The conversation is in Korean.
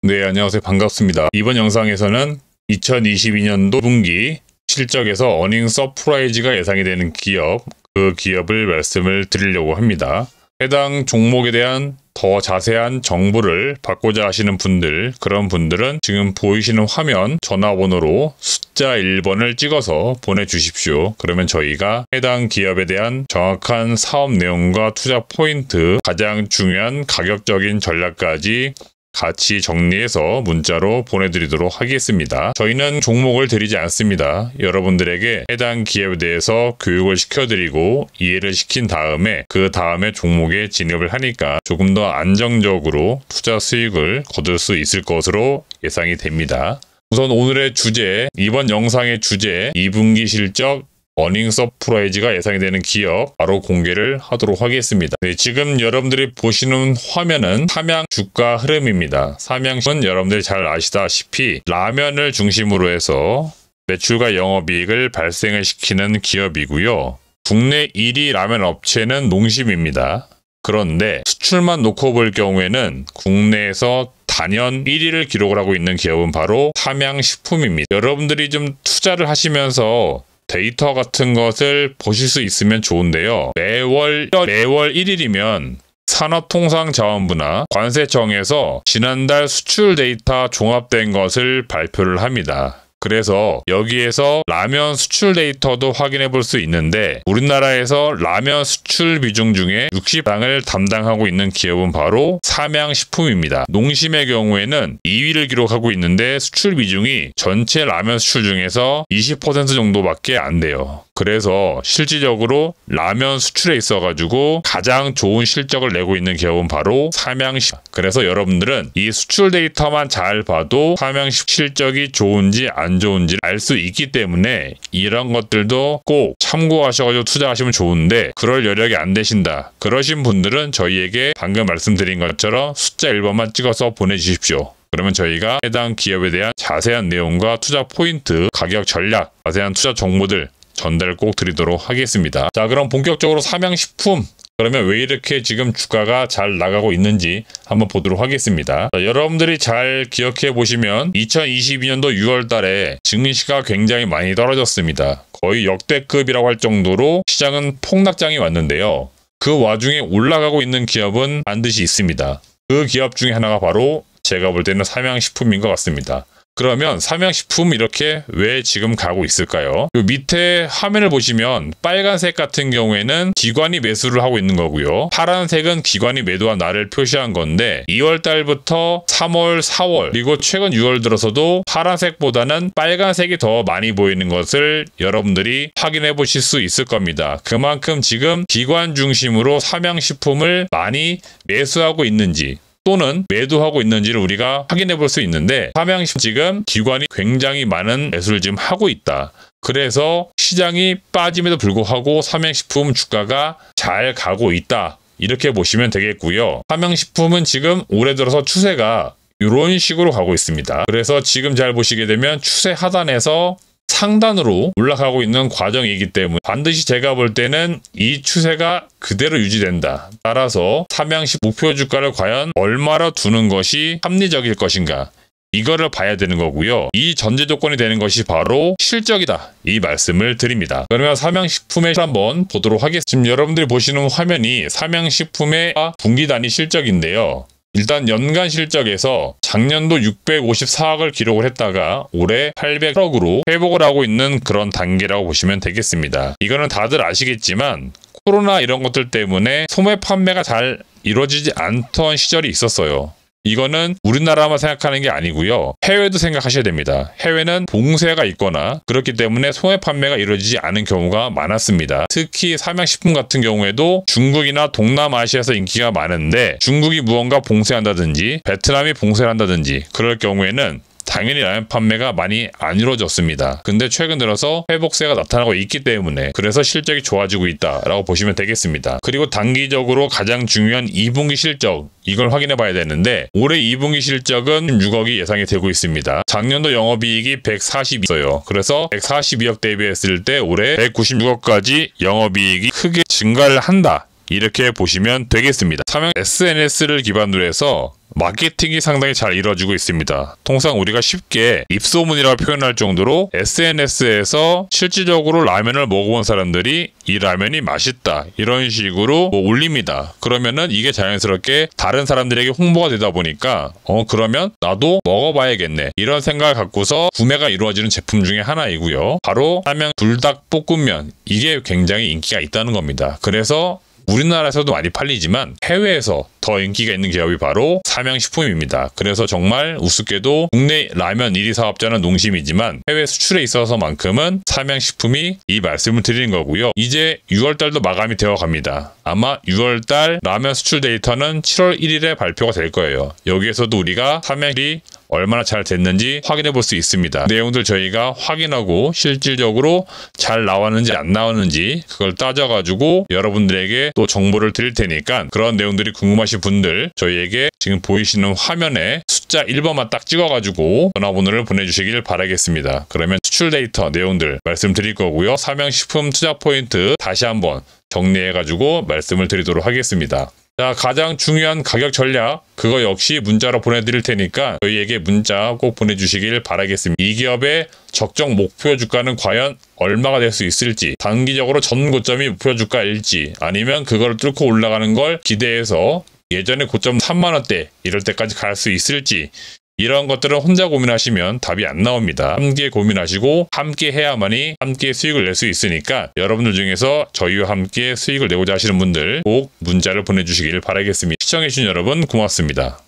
네, 안녕하세요. 반갑습니다. 이번 영상에서는 2022년도 분기 실적에서 어닝 서프라이즈가 예상이 되는 기업, 그 기업을 말씀을 드리려고 합니다. 해당 종목에 대한 더 자세한 정보를 받고자 하시는 분들, 그런 분들은 지금 보이시는 화면 전화번호로 숫자 1번을 찍어서 보내주십시오. 그러면 저희가 해당 기업에 대한 정확한 사업 내용과 투자 포인트, 가장 중요한 가격적인 전략까지 같이 정리해서 문자로 보내드리도록 하겠습니다. 저희는 종목을 드리지 않습니다. 여러분들에게 해당 기업에 대해서 교육을 시켜드리고 이해를 시킨 다음에 그 다음에 종목에 진입을 하니까 조금 더 안정적으로 투자 수익을 거둘 수 있을 것으로 예상이 됩니다. 우선 오늘의 주제, 이번 영상의 주제 2분기 실적 어닝 서프라이즈가 예상이 되는 기업 바로 공개를 하도록 하겠습니다. 네, 지금 여러분들이 보시는 화면은 삼양 주가 흐름입니다. 삼양은 여러분들이 잘 아시다시피 라면을 중심으로 해서 매출과 영업이익을 발생을 시키는 기업이고요. 국내 1위 라면 업체는 농심입니다. 그런데 수출만 놓고 볼 경우에는 국내에서 단연 1위를 기록을 하고 있는 기업은 바로 삼양식품입니다. 여러분들이 좀 투자를 하시면서 데이터 같은 것을 보실 수 있으면 좋은데요. 매월 1일이면 산업통상자원부나 관세청에서 지난달 수출 데이터 종합된 것을 발표를 합니다. 그래서 여기에서 라면 수출 데이터도 확인해 볼 수 있는데 우리나라에서 라면 수출 비중 중에 60%를 담당하고 있는 기업은 바로 삼양식품입니다. 농심의 경우에는 2위를 기록하고 있는데 수출 비중이 전체 라면 수출 중에서 20% 정도밖에 안 돼요. 그래서 실질적으로 라면 수출에 있어가지고 가장 좋은 실적을 내고 있는 기업은 바로 삼양식품. 그래서 여러분들은 이 수출 데이터만 잘 봐도 삼양식품 실적이 좋은지 안 좋은지 알 수 있기 때문에 이런 것들도 꼭 참고하셔가지고 투자하시면 좋은데 그럴 여력이 안 되신다. 그러신 분들은 저희에게 방금 말씀드린 것처럼 숫자 1번만 찍어서 보내주십시오. 그러면 저희가 해당 기업에 대한 자세한 내용과 투자 포인트, 가격 전략, 자세한 투자 정보들 전달 꼭 드리도록 하겠습니다. 자, 그럼 본격적으로 삼양식품, 그러면 왜 이렇게 지금 주가가 잘 나가고 있는지 한번 보도록 하겠습니다. 자, 여러분들이 잘 기억해 보시면 2022년도 6월 달에 증시가 굉장히 많이 떨어졌습니다. 거의 역대급이라고 할 정도로 시장은 폭락장이 왔는데요. 그 와중에 올라가고 있는 기업은 반드시 있습니다. 그 기업 중에 하나가 바로 제가 볼 때는 삼양식품인 것 같습니다. 그러면 삼양식품 이렇게 왜 지금 가고 있을까요? 요 밑에 화면을 보시면 빨간색 같은 경우에는 기관이 매수를 하고 있는 거고요. 파란색은 기관이 매도한 날을 표시한 건데 2월 달부터 3월, 4월 그리고 최근 6월 들어서도 파란색보다는 빨간색이 더 많이 보이는 것을 여러분들이 확인해 보실 수 있을 겁니다. 그만큼 지금 기관 중심으로 삼양식품을 많이 매수하고 있는지 또는 매도하고 있는지를 우리가 확인해 볼 수 있는데 삼양식품 지금 기관이 굉장히 많은 매수를 지금 하고 있다. 그래서 시장이 빠짐에도 불구하고 삼양식품 주가가 잘 가고 있다. 이렇게 보시면 되겠고요. 삼양식품은 지금 올해 들어서 추세가 이런 식으로 가고 있습니다. 그래서 지금 잘 보시게 되면 추세 하단에서 상단으로 올라가고 있는 과정이기 때문에 반드시 제가 볼 때는 이 추세가 그대로 유지된다. 따라서 삼양식 목표 주가를 과연 얼마나 두는 것이 합리적일 것인가, 이거를 봐야 되는 거고요. 이 전제 조건이 되는 것이 바로 실적이다. 이 말씀을 드립니다. 그러면 삼양식품의 한번 보도록 하겠습니다. 지금 여러분들이 보시는 화면이 삼양식품의 분기 단위 실적인데요. 일단 연간 실적에서 작년도 654억을 기록을 했다가 올해 800억으로 회복을 하고 있는 그런 단계라고 보시면 되겠습니다. 이거는 다들 아시겠지만 코로나 이런 것들 때문에 소매 판매가 잘 이루어지지 않던 시절이 있었어요. 이거는 우리나라만 생각하는 게 아니고요. 해외도 생각하셔야 됩니다. 해외는 봉쇄가 있거나 그렇기 때문에 소매 판매가 이루어지지 않은 경우가 많았습니다. 특히 삼양식품 같은 경우에도 중국이나 동남아시아에서 인기가 많은데 중국이 무언가 봉쇄한다든지 베트남이 봉쇄를 한다든지 그럴 경우에는 당연히 라면 판매가 많이 안 이루어졌습니다. 근데 최근 들어서 회복세가 나타나고 있기 때문에 그래서 실적이 좋아지고 있다라고 보시면 되겠습니다. 그리고 단기적으로 가장 중요한 2분기 실적, 이걸 확인해 봐야 되는데 올해 2분기 실적은 6억이 예상이 되고 있습니다. 작년도 영업이익이 142였어요. 그래서 142억 대비했을 때 올해 196억까지 영업이익이 크게 증가를 한다. 이렇게 보시면 되겠습니다. 삼양 SNS를 기반으로 해서 마케팅이 상당히 잘 이루어지고 있습니다. 통상 우리가 쉽게 입소문이라고 표현할 정도로 SNS에서 실질적으로 라면을 먹어본 사람들이 이 라면이 맛있다 이런 식으로 올립니다. 그러면은 이게 자연스럽게 다른 사람들에게 홍보가 되다 보니까 그러면 나도 먹어봐야겠네 이런 생각을 갖고서 구매가 이루어지는 제품 중에 하나이고요. 바로 삼양 불닭볶음면, 이게 굉장히 인기가 있다는 겁니다. 그래서 우리나라에서도 많이 팔리지만 해외에서 더 인기가 있는 기업이 바로 삼양식품입니다. 그래서 정말 우습게도 국내 라면 1위 사업자는 농심이지만 해외 수출에 있어서만큼은 삼양식품이 이 말씀을 드리는 거고요. 이제 6월달도 마감이 되어 갑니다. 아마 6월달 라면 수출 데이터는 7월 1일에 발표가 될 거예요. 여기에서도 우리가 삼양이 얼마나 잘 됐는지 확인해 볼 수 있습니다. 내용들 저희가 확인하고 실질적으로 잘 나왔는지 안 나왔는지 그걸 따져가지고 여러분들에게 또 정보를 드릴 테니까 그런 내용들이 궁금하신 분들 저희에게 지금 보이시는 화면에 숫자 1번만 딱 찍어가지고 전화번호를 보내주시길 바라겠습니다. 그러면 수출 데이터 내용들 말씀드릴 거고요. 삼양식품 투자 포인트 다시 한번 정리해가지고 말씀을 드리도록 하겠습니다. 자, 가장 중요한 가격 전략 그거 역시 문자로 보내드릴 테니까 저희에게 문자 꼭 보내주시길 바라겠습니다. 이 기업의 적정 목표 주가는 과연 얼마가 될 수 있을지, 단기적으로 전 고점이 목표 주가일지 아니면 그걸 뚫고 올라가는 걸 기대해서 예전에 고점 3만원대 이럴 때까지 갈 수 있을지, 이런 것들은 혼자 고민하시면 답이 안 나옵니다. 함께 고민하시고 함께 해야만이 함께 수익을 낼 수 있으니까 여러분들 중에서 저희와 함께 수익을 내고자 하시는 분들 꼭 문자를 보내주시길 바라겠습니다. 시청해주신 여러분 고맙습니다.